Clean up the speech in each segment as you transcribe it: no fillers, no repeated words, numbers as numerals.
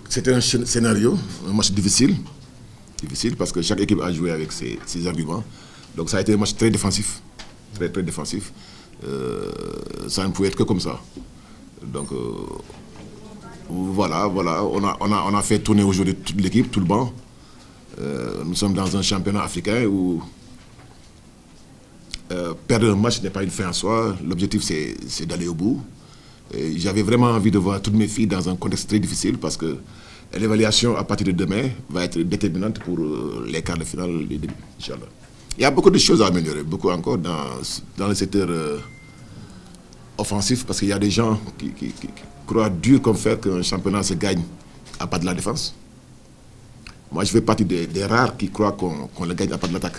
C'était un scénario, un match difficile parce que chaque équipe a joué avec ses arguments. Donc ça a été un match très défensif, très défensif. Ça ne pouvait être que comme ça. Donc voilà, on a fait tourner aujourd'hui toute l'équipe, tout le banc. Nous sommes dans un championnat africain où perdre un match n'est pas une fin en soi. L'objectif, c'est d'aller au bout. J'avais vraiment envie de voir toutes mes filles dans un contexte très difficile parce que l'évaluation à partir de demain va être déterminante pour les quarts de finale des débuts, Inch'Allah. Il y a beaucoup de choses à améliorer, beaucoup encore dans le secteur offensif parce qu'il y a des gens qui croient dur comme fer qu'un championnat se gagne à part de la défense. Moi, je fais partie des rares qui croient qu'on le gagne à part de l'attaque.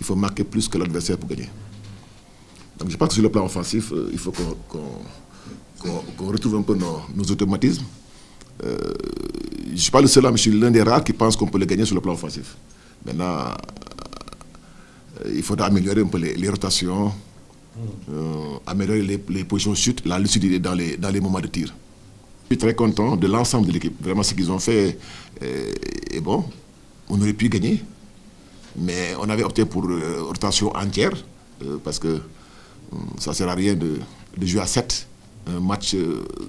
Il faut marquer plus que l'adversaire pour gagner. Donc je pense que sur le plan offensif, il faut qu'on retrouve un peu nos automatismes. Je ne suis pas le seul, mais je suis l'un des rares qui pense qu'on peut le gagner sur le plan offensif. Maintenant, il faudra améliorer un peu les rotations, améliorer les positions de chute, la lucidité dans les moments de tir. Je suis très content de l'ensemble de l'équipe. Vraiment, ce qu'ils ont fait est bon. On aurait pu gagner, mais on avait opté pour rotation entière, parce que ça ne sert à rien de jouer à 7, un match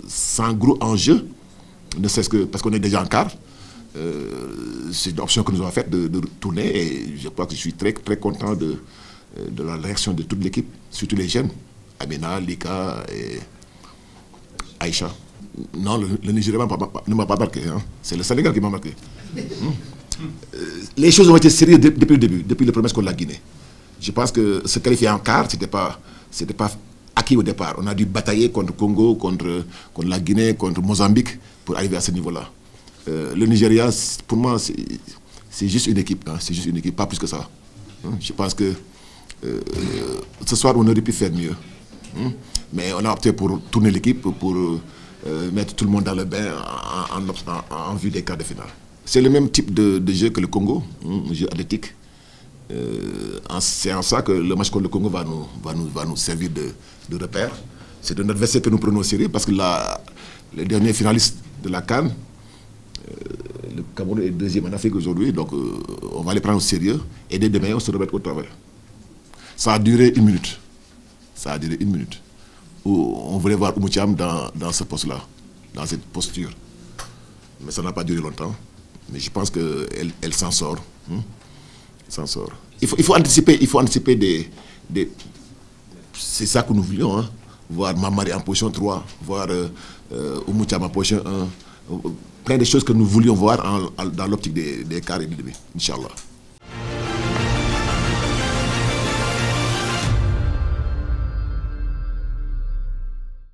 sans gros enjeu, ne serait-ce que parce qu'on est déjà en quart. C'est une option que nous avons faite de tourner et je crois que je suis très content de la réaction de toute l'équipe, surtout les jeunes, Amina, Lika et Aïcha. Non, le Nigeria ne m'a pas marqué, hein. C'est le Sénégal qui m'a marqué. Les choses ont été sérieuses depuis le début, depuis le premier score de la Guinée. Je pense que se qualifier en quart, c'était pas acquis au départ. On a dû batailler contre Congo, contre la Guinée, contre Mozambique pour arriver à ce niveau-là. Le Nigeria, pour moi, c'est juste une équipe, hein. C'est juste une équipe, pas plus que ça. Je pense que ce soir, on aurait pu faire mieux. Mais on a opté pour tourner l'équipe, pour mettre tout le monde dans le bain en vue des quarts de finale. C'est le même type de jeu que le Congo, un jeu athlétique. C'est en ça que le match contre le Congo va nous servir de repère. C'est un adversaire que nous prenons au sérieux parce que les derniers finalistes de la CAN, le Cameroun est deuxième en Afrique aujourd'hui, donc on va les prendre au sérieux et dès demain on se remet au travail. Ça a duré 1 minute. Ça a duré 1 minute. Où on voulait voir Oumou-Thiam dans ce poste-là, dans cette posture. Mais ça n'a pas duré longtemps. Mais je pense qu'elle s'en sort. S'en sort. Il faut anticiper des c'est ça que nous voulions, hein. Voir Mamadi en position 3, voir Oumou-Thiam en position 1. Plein de choses que nous voulions voir dans l'optique des quarts et des demi, Inch'Allah.